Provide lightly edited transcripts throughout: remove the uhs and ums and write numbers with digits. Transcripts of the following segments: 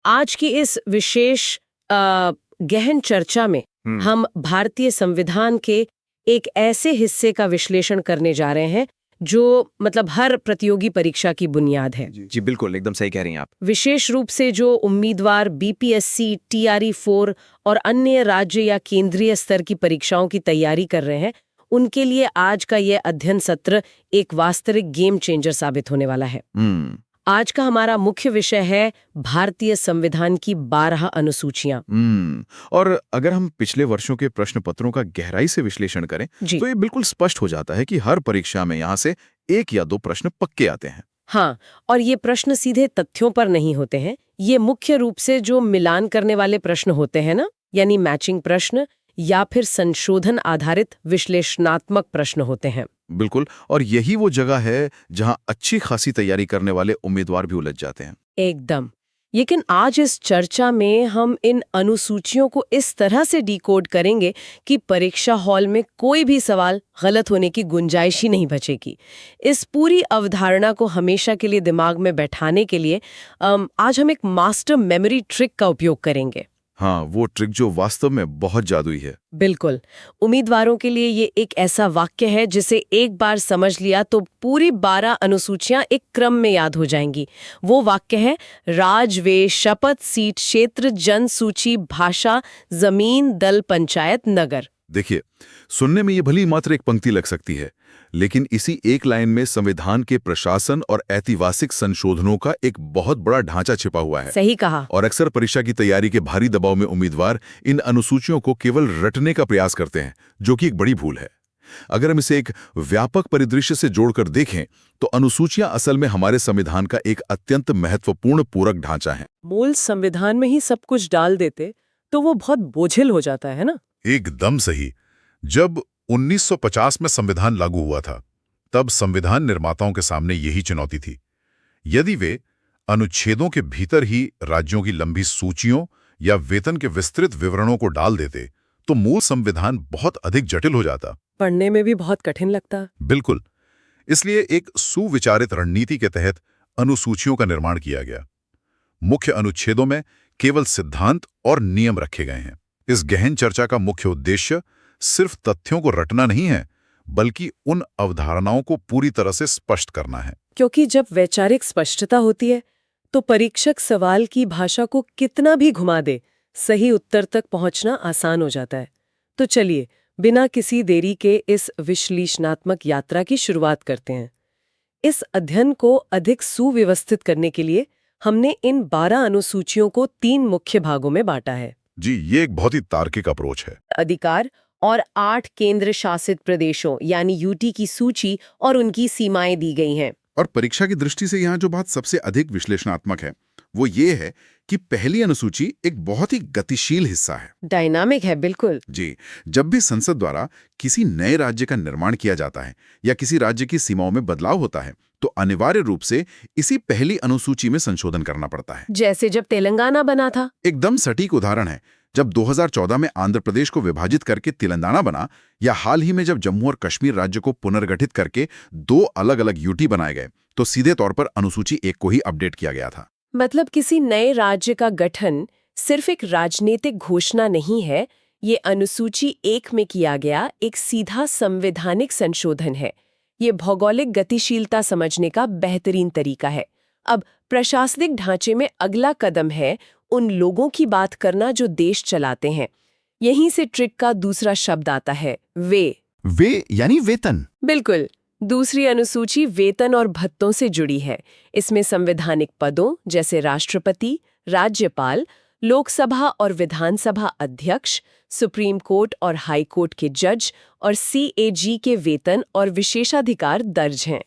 आज की इस विशेष गहन चर्चा में हम भारतीय संविधान के एक ऐसे हिस्से का विश्लेषण करने जा रहे हैं जो मतलब हर प्रतियोगी परीक्षा की बुनियाद है। जी बिल्कुल, एकदम सही कह रही हैं आप। विशेष रूप से जो उम्मीदवार बीपीएससी, टीआरई-4 और अन्य राज्य या केंद्रीय स्तर की परीक्षाओं की तैयारी कर रहे हैं, उनके लिए आज का ये अध्ययन सत्र एक वास्तविक गेम चेंजर साबित होने वाला है। आज का हमारा मुख्य विषय है भारतीय संविधान की 12 अनुसूचियां। और अगर हम पिछले वर्षों के प्रश्न पत्रों का गहराई से विश्लेषण करें तो ये बिल्कुल स्पष्ट हो जाता है कि हर परीक्षा में यहाँ से 1 या 2 प्रश्न पक्के आते हैं। हाँ, और ये प्रश्न सीधे तथ्यों पर नहीं होते हैं। ये मुख्य रूप से जो मिलान करने वाले प्रश्न होते हैं ना, यानी मैचिंग प्रश्न या फिर संशोधन आधारित विश्लेषणात्मक प्रश्न होते हैं। बिल्कुल, और यही वो जगह है जहां अच्छी खासी तैयारी करने वाले उम्मीदवार भी उलझ जाते हैं। एकदम। लेकिन आज इस चर्चा में हम इन अनुसूचियों को इस तरह से डिकोड करेंगे कि परीक्षा हॉल में कोई भी सवाल गलत होने की गुंजाइश ही नहीं बचेगी। इस पूरी अवधारणा को हमेशा के लिए दिमाग में बैठाने के लिए आज हम एक मास्टर मेमोरी ट्रिक का उपयोग करेंगे। हाँ, वो ट्रिक जो वास्तव में बहुत जादुई है। बिल्कुल। उम्मीदवारों के लिए ये एक ऐसा वाक्य है जिसे एक बार समझ लिया तो पूरी 12 अनुसूचियां एक क्रम में याद हो जाएंगी। वो वाक्य है राजवे शपथ सीट क्षेत्र जन सूची भाषा जमीन दल पंचायत नगर। देखिए, सुनने में ये भली मात्र एक पंक्ति लग सकती है, लेकिन इसी एक लाइन में संविधान के प्रशासन और ऐतिहासिक संशोधनों का एक बहुत बड़ा ढांचा छिपा हुआ है। सही कहा। और अक्सर परीक्षा की तैयारी के भारी दबाव में उम्मीदवार इन अनुसूचियों को केवल रटने का प्रयास करते हैं, जो कि एक बड़ी भूल है। अगर हम इसे एक व्यापक परिदृश्य से जोड़कर देखें तो अनुसूचियां असल में हमारे संविधान का एक अत्यंत महत्वपूर्ण पूरक ढांचा है। मूल संविधान में ही सब कुछ डाल देते तो वो बहुत बोझिल हो जाता है ना। एकदम सही। जब 1950 में संविधान लागू हुआ था, तब संविधान निर्माताओं के सामने यही चुनौती थी। यदि वे अनुच्छेदों के भीतर ही राज्यों की लंबी सूचियों या वेतन के विस्तृत विवरणों को डाल देते, तो मूल संविधान बहुत अधिक जटिल हो जाता। पढ़ने में भी बहुत कठिन लगता। बिल्कुल। इसलिए एक सुविचारित रणनीति के तहत अनुसूचियों का निर्माण किया गया। मुख्य अनुच्छेदों में केवल सिद्धांत और नियम रखे गए हैं। इस गहन चर्चा का मुख्य उद्देश्य सिर्फ तथ्यों को रटना नहीं है, बल्कि उन अवधारणाओं को पूरी तरह से स्पष्ट करना है। क्योंकि जब वैचारिक स्पष्टता होती है तो परीक्षक सवाल की भाषा को कितना भी घुमा दे, सही उत्तर तक पहुंचना आसान हो जाता है। तो चलिए, बिना किसी देरी के इस विश्लेषणात्मक यात्रा की शुरुआत करते हैं। इस अध्ययन को अधिक सुव्यवस्थित करने के लिए हमने इन 12 अनुसूचियों को 3 मुख्य भागों में बांटा है। जी, ये एक बहुत ही तार्किक अप्रोच है। अधिकार और 8 केंद्र शासित प्रदेशों यानी यूटी की सूची और उनकी सीमाएं दी गई हैं। और परीक्षा की दृष्टि से यहाँ जो बात सबसे अधिक विश्लेषणात्मक है वो ये है कि पहली अनुसूची एक बहुत ही गतिशील हिस्सा है। डायनामिक है, बिल्कुल। जी, जब भी संसद द्वारा किसी नए राज्य का निर्माण किया जाता है या किसी राज्य की सीमाओं में बदलाव होता है तो अनिवार्य रूप से इसी पहली अनुसूची में संशोधन करना पड़ता है। जैसे जब तेलंगाना बना था। एकदम सटीक उदाहरण है जब 2014 में आंध्र प्रदेश को विभाजित करके तेलंगाना बना, या हाल ही में जब जम्मू और कश्मीर राज्य को पुनर्गठित करके 2 अलग अलग यूटी बनाए गए, तो सीधे तौर पर अनुसूची 1 को ही अपडेट किया गया था। मतलब किसी नए राज्य का गठन सिर्फ एक राजनीतिक घोषणा नहीं है, ये अनुसूची 1 में किया गया एक सीधा संवैधानिक संशोधन है। ये भौगोलिक गतिशीलता समझने का बेहतरीन तरीका है। अब प्रशासनिक ढांचे में अगला कदम है उन लोगों की बात करना जो देश चलाते हैं। यहीं से ट्रिक का दूसरा शब्द आता है, वे यानी वेतन। बिल्कुल। दूसरी अनुसूची वेतन और भत्तों से जुड़ी है। इसमें संवैधानिक पदों जैसे राष्ट्रपति, राज्यपाल, लोकसभा और विधानसभा अध्यक्ष, सुप्रीम कोर्ट और हाई कोर्ट के जज और CAG के वेतन और विशेषाधिकार दर्ज हैं।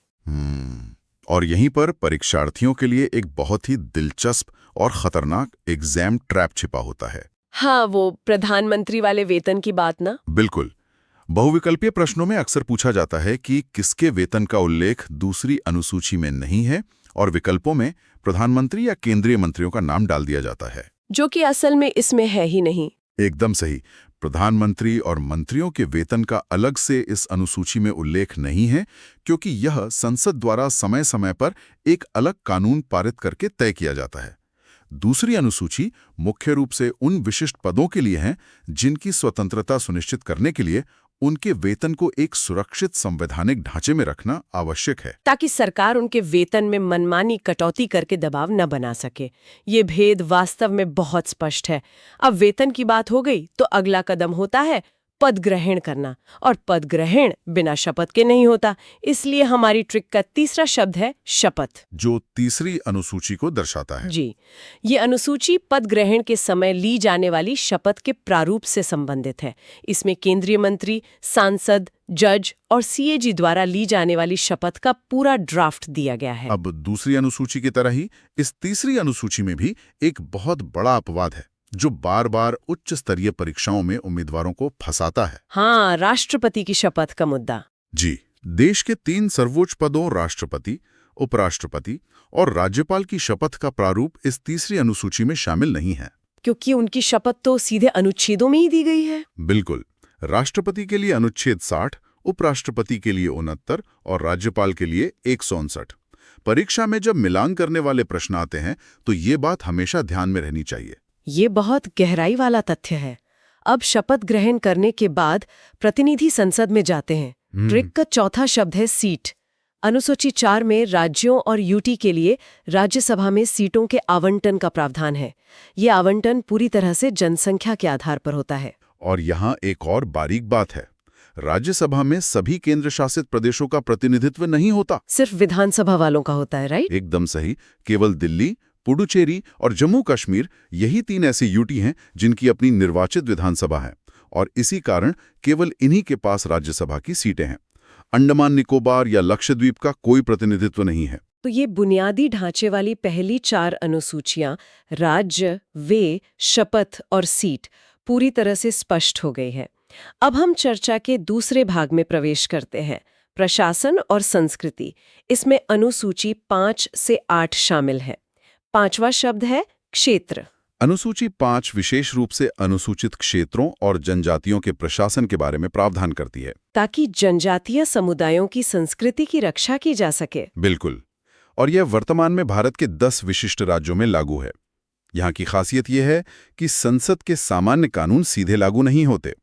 और यहीं पर परीक्षार्थियों के लिए एक बहुत ही दिलचस्प और खतरनाक एग्जाम ट्रैप छिपा होता है। हाँ, वो प्रधानमंत्री वाले वेतन की बात ना। बिल्कुल। बहुविकल्पीय प्रश्नों में अक्सर पूछा जाता है कि किसके वेतन का उल्लेख दूसरी अनुसूची में नहीं है, और विकल्पों में प्रधानमंत्री या केंद्रीय मंत्रियों का नाम डाल दिया जाता है, जो कि असल में इसमें है ही नहीं। एकदम सही। प्रधानमंत्री और मंत्रियों के वेतन का अलग से इस अनुसूची में उल्लेख नहीं है, क्योंकि यह संसद द्वारा समय समय पर एक अलग कानून पारित करके तय किया जाता है। दूसरी अनुसूची मुख्य रूप से उन विशिष्ट पदों के लिए है जिनकी स्वतंत्रता सुनिश्चित करने के लिए उनके वेतन को एक सुरक्षित संवैधानिक ढांचे में रखना आवश्यक है, ताकि सरकार उनके वेतन में मनमानी कटौती करके दबाव न बना सके। ये भेद वास्तव में बहुत स्पष्ट है। अब वेतन की बात हो गई तो अगला कदम होता है पद ग्रहण करना, और पद ग्रहण बिना शपथ के नहीं होता। इसलिए हमारी ट्रिक का तीसरा शब्द है शपथ, जो तीसरी अनुसूची को दर्शाता है। जी। ये अनुसूची पद ग्रहण के समय ली जाने वाली शपथ के प्रारूप से संबंधित है। इसमें केंद्रीय मंत्री, सांसद, जज और सीएजी द्वारा ली जाने वाली शपथ का पूरा ड्राफ्ट दिया गया है। अब दूसरी अनुसूची की तरह ही इस तीसरी अनुसूची में भी एक बहुत बड़ा अपवाद है जो बार बार उच्च स्तरीय परीक्षाओं में उम्मीदवारों को फंसाता है। हाँ, राष्ट्रपति की शपथ का मुद्दा। जी, देश के 3 सर्वोच्च पदों राष्ट्रपति, उपराष्ट्रपति और राज्यपाल की शपथ का प्रारूप इस तीसरी अनुसूची में शामिल नहीं है, क्योंकि उनकी शपथ तो सीधे अनुच्छेदों में ही दी गई है। बिल्कुल। राष्ट्रपति के लिए अनुच्छेद 60, उपराष्ट्रपति के लिए 69 और राज्यपाल के लिए 159। परीक्षा में जब मिलान करने वाले प्रश्न आते हैं तो ये बात हमेशा ध्यान में रहनी चाहिए। ये बहुत गहराई वाला तथ्य है। अब शपथ ग्रहण करने के बाद प्रतिनिधि संसद में जाते हैं। ट्रिक का चौथा शब्द है सीट। अनुसूची 4 में राज्यों और यूटी के लिए राज्यसभा में सीटों के आवंटन का प्रावधान है। ये आवंटन पूरी तरह से जनसंख्या के आधार पर होता है। और यहाँ एक और बारीक बात है, राज्यसभा में सभी केंद्र शासित प्रदेशों का प्रतिनिधित्व नहीं होता, सिर्फ विधानसभा वालों का होता है, राइट? एकदम सही। केवल दिल्ली, पुडुचेरी और जम्मू कश्मीर, यही 3 ऐसे यूटी हैं जिनकी अपनी निर्वाचित विधानसभा है, और इसी कारण केवल इन्हीं के पास राज्यसभा की सीटें हैं। अंडमान निकोबार या लक्षद्वीप का कोई प्रतिनिधित्व नहीं है। तो ये बुनियादी ढांचे वाली पहली 4 अनुसूचियां, राज्य, वे, शपथ और सीट, पूरी तरह से स्पष्ट हो गई है। अब हम चर्चा के दूसरे भाग में प्रवेश करते हैं, प्रशासन और संस्कृति। इसमें अनुसूची 5 से 8 शामिल है। 5वां शब्द है क्षेत्र। अनुसूची 5 विशेष रूप से अनुसूचित क्षेत्रों और जनजातियों के प्रशासन के बारे में प्रावधान करती है, ताकि जनजातीय समुदायों की संस्कृति की रक्षा की जा सके। बिल्कुल। और यह वर्तमान में भारत के 10 विशिष्ट राज्यों में लागू है। यहाँ की खासियत यह है कि संसद के सामान्य कानून सीधे लागू नहीं होते।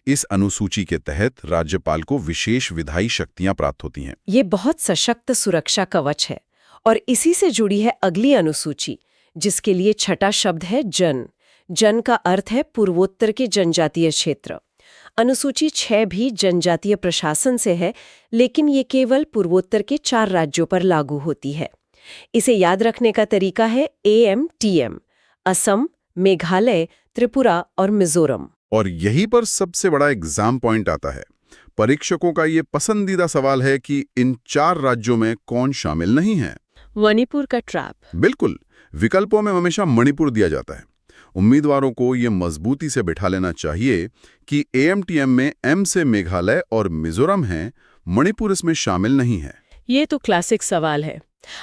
इस अनुसूची के तहत राज्यपाल को विशेष विधायी शक्तियां प्राप्त होती हैं। ये बहुत सशक्त सुरक्षा कवच है। और इसी से जुड़ी है अगली अनुसूची, जिसके लिए छठा शब्द है जन। जन का अर्थ है पूर्वोत्तर के जनजातीय क्षेत्र। अनुसूची 6 भी जनजातीय प्रशासन से है, लेकिन ये केवल पूर्वोत्तर के 4 राज्यों पर लागू होती है। इसे याद रखने का तरीका है AMTM, असम, मेघालय, त्रिपुरा और मिजोरम। और यहीं पर सबसे बड़ा एग्जाम पॉइंट आता है। परीक्षकों का ये पसंदीदा सवाल है कि इन 4 राज्यों में कौन शामिल नहीं है। मणिपुर का ट्रैप। बिल्कुल, विकल्पों में हमेशा मणिपुर दिया जाता है। उम्मीदवारों को ये मजबूती से बिठा लेना चाहिए कि AMTM में M से मेघालय और मिजोरम हैं, मणिपुर इसमें शामिल नहीं है। ये तो क्लासिक सवाल है।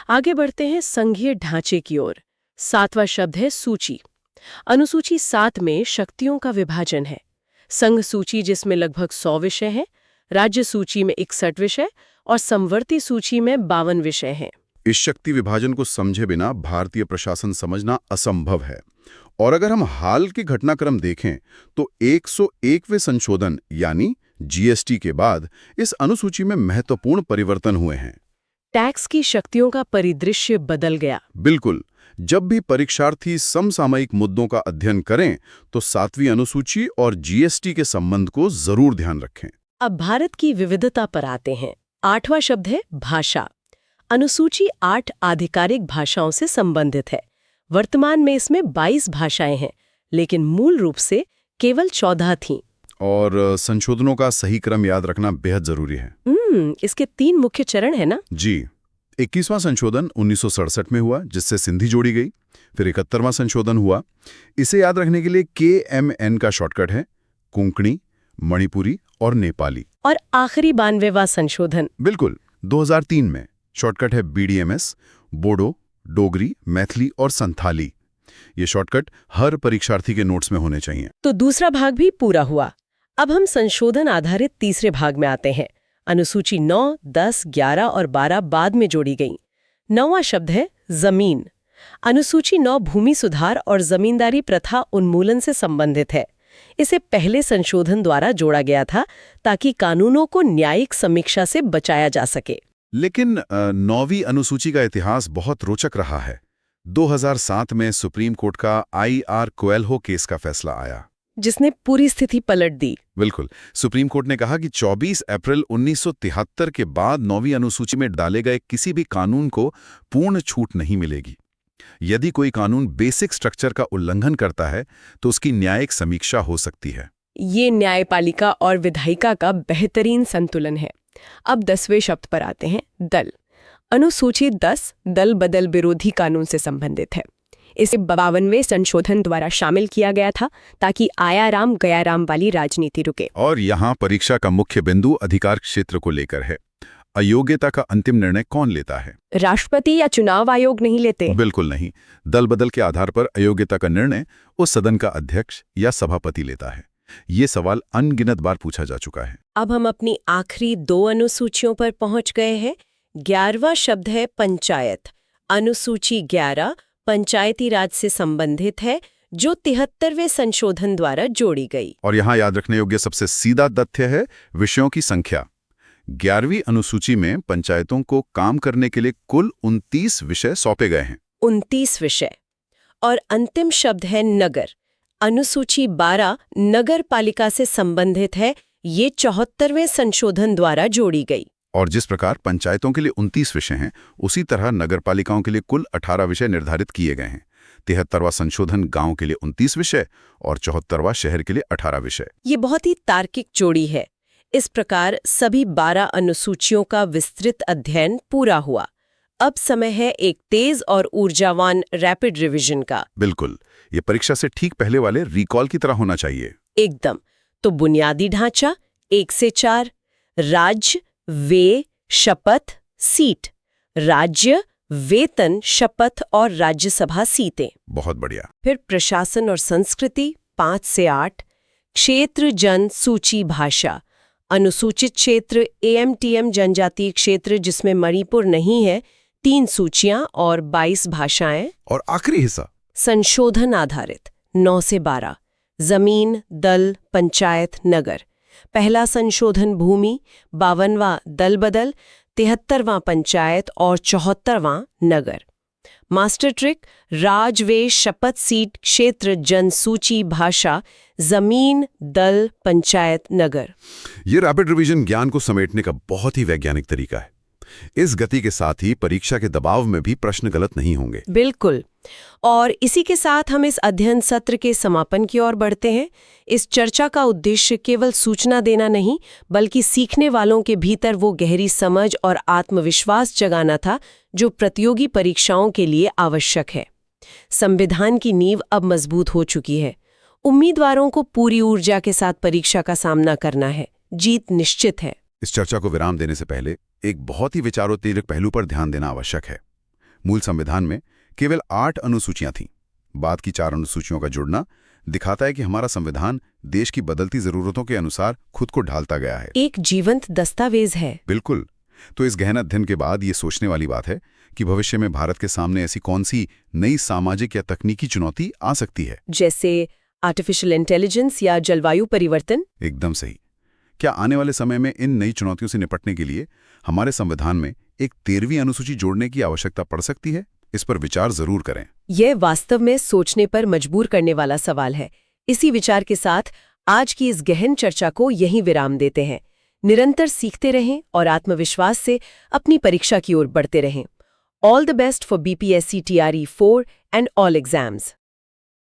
आगे बढ़ते हैं संघीय ढांचे की ओर। 7वां शब्द है सूची। अनुसूची 7 में शक्तियों का विभाजन है। संघ सूची जिसमें लगभग 100 विषय हैं, राज्य सूची में 61 विषय और समवर्ती सूची में 52 विषय हैं। इस शक्ति विभाजन को समझे बिना भारतीय प्रशासन समझना असंभव है। और अगर हम हाल के घटनाक्रम देखें तो 101वें संशोधन यानी GST के बाद इस अनुसूची में महत्वपूर्ण परिवर्तन हुए हैं। टैक्स की शक्तियों का परिदृश्य बदल गया। बिल्कुल। जब भी परीक्षार्थी समसामयिक मुद्दों का अध्ययन करें तो 7वीं अनुसूची और GST के संबंध को जरूर ध्यान रखें। अब भारत की विविधता पर आते हैं। 8वां शब्द है भाषा। अनुसूची 8 आधिकारिक भाषाओं से संबंधित है। वर्तमान में इसमें 22 भाषाएं हैं, लेकिन मूल रूप से केवल 14 थीं। और संशोधनों का सही क्रम याद रखना बेहद जरूरी है। इसके 3 मुख्य चरण है ना? जी। 21वां संशोधन 1967 में हुआ, जिससे सिंधी जोड़ी गई। फिर 71वां संशोधन हुआ। इसे याद रखने के लिए KMN का शॉर्टकट है, कोंकणी, मणिपुरी और नेपाली। और आखिरी 92वां संशोधन बिल्कुल 2003 में, शॉर्टकट है BDMS, बोडो, डोगरी, मैथिली और संथाली। ये शॉर्टकट हर परीक्षार्थी के नोट्स में होने चाहिए। तो दूसरा भाग भी पूरा हुआ। अब हम संशोधन आधारित तीसरे भाग में आते हैं। अनुसूची 9, 10, 11 और 12 बाद में जोड़ी गई। 9वां शब्द है जमीन। अनुसूची 9 भूमि सुधार और जमींदारी प्रथा उन्मूलन से संबंधित है। इसे पहले संशोधन द्वारा जोड़ा गया था ताकि कानूनों को न्यायिक समीक्षा से बचाया जा सके। लेकिन 9वीं अनुसूची का इतिहास बहुत रोचक रहा है। 2007 में सुप्रीम कोर्ट का I.R. कोएल्हो केस का फैसला आया, जिसने पूरी स्थिति पलट दी। बिल्कुल। सुप्रीम कोर्ट ने कहा कि 24 अप्रैल 1973 के बाद 9वीं अनुसूची में डाले गए किसी भी कानून को पूर्ण छूट नहीं मिलेगी। यदि कोई कानून बेसिक स्ट्रक्चर का उल्लंघन करता है तो उसकी न्यायिक समीक्षा हो सकती है। ये न्यायपालिका और विधायिका का बेहतरीन संतुलन है। अब 10वें शब्द पर आते हैं, दल। अनुसूची 10 दल बदल विरोधी कानून से संबंधित है। इसे 52वें संशोधन द्वारा शामिल किया गया था ताकि आयाराम गयाराम वाली राजनीति रुके। और यहाँ परीक्षा का मुख्य बिंदु अधिकार क्षेत्र को लेकर है। अयोग्यता का अंतिम निर्णय कौन लेता है? राष्ट्रपति या चुनाव आयोग नहीं लेते। बिल्कुल नहीं। दल बदल के आधार पर अयोग्यता का निर्णय उस सदन का अध्यक्ष या सभापति लेता है। ये सवाल अनगिनत बार पूछा जा चुका है। अब हम अपनी आखिरी 2 अनुसूचियों पर पहुंच गए हैं। 11वां शब्द है पंचायत। अनुसूची 11 पंचायती राज से संबंधित है, जो 73वें संशोधन द्वारा जोड़ी गई। और यहाँ याद रखने योग्य सबसे सीधा तथ्य है विषयों की संख्या। 11वीं अनुसूची में पंचायतों को काम करने के लिए कुल 29 विषय सौंपे गए हैं। 29 विषय। और अंतिम शब्द है नगर। अनुसूची 12 नगर पालिका से संबंधित है, ये 74वें संशोधन द्वारा जोड़ी गई। और जिस प्रकार पंचायतों के लिए 29 विषय हैं, उसी तरह नगरपालिकाओं के लिए कुल 18 विषय निर्धारित किए गए हैं। 73वां संशोधन गांव के लिए 29 विषय और 74वां शहर के लिए 18 विषय। ये बहुत ही तार्किक जोड़ी है। इस प्रकार सभी 12 अनुसूचियों का विस्तृत अध्ययन पूरा हुआ। अब समय है एक तेज और ऊर्जावान रैपिड रिवीजन का। बिल्कुल, ये परीक्षा से ठीक पहले वाले रिकॉल की तरह होना चाहिए। एकदम। तो बुनियादी ढांचा 1 से 4, राज्य, व्यय, शपथ, सीट, राज्य, वेतन, शपथ और राज्यसभा सीटें। बहुत बढ़िया। फिर प्रशासन और संस्कृति 5 से 8, क्षेत्र, जन, सूची, भाषा, अनुसूचित क्षेत्र, AMTM जनजातीय क्षेत्र जिसमें मणिपुर नहीं है, 3 सूचियां और 22 भाषाएं। और आखिरी हिस्सा संशोधन आधारित 9 से 12, जमीन, दल, पंचायत, नगर। पहला संशोधन भूमि, 52वां दल बदल, 73वां पंचायत और 74वां नगर। मास्टर ट्रिक, राज, व्यय, शपथ, सीट, क्षेत्र, जन, सूची, भाषा, जमीन, दल, पंचायत, नगर। ये रैपिड रिवीजन ज्ञान को समेटने का बहुत ही वैज्ञानिक तरीका है। इस गति के साथ ही परीक्षा के दबाव में भी प्रश्न गलत नहीं होंगे। बिल्कुल। और इसी के साथ हम इस अध्ययन सत्र के समापन की ओर बढ़ते हैं। इस चर्चा का उद्देश्य केवल सूचना देना नहीं, बल्कि सीखने वालों के भीतर वो गहरी समझ और आत्मविश्वास जगाना था जो प्रतियोगी परीक्षाओं के लिए आवश्यक है। संविधान की नींव अब मजबूत हो चुकी है। उम्मीदवारों को पूरी ऊर्जा के साथ परीक्षा का सामना करना है। जीत निश्चित है। इस चर्चा को विराम देने से पहले एक बहुत ही विचारोत्तेजक पहलू पर ध्यान देना आवश्यक है। मूल संविधान में केवल 8 अनुसूचियां थीं। बाद की 4 अनुसूचियों का जुड़ना दिखाता है कि हमारा संविधान देश की बदलती जरूरतों के अनुसार खुद को ढालता गया है। एक जीवंत दस्तावेज है। बिल्कुल। तो इस गहन अध्ययन के बाद ये सोचने वाली बात है कि भविष्य में भारत के सामने ऐसी कौन सी नई सामाजिक या तकनीकी चुनौती आ सकती है, जैसे आर्टिफिशियल इंटेलिजेंस या जलवायु परिवर्तन। एकदम सही। क्या आने वाले समय में इन नई चुनौतियों से निपटने के लिए हमारे संविधान में एक 13वीं अनुसूची जोड़ने की आवश्यकता पड़ सकती है? इस पर विचार जरूर करें। यह वास्तव में सोचने पर मजबूर करने वाला सवाल है। इसी विचार के साथ आज की इस गहन चर्चा को यहीं विराम देते हैं। निरंतर सीखते रहें और आत्मविश्वास से अपनी परीक्षा की ओर बढ़ते रहें। All the best for BPSC TRE 4 and all exams.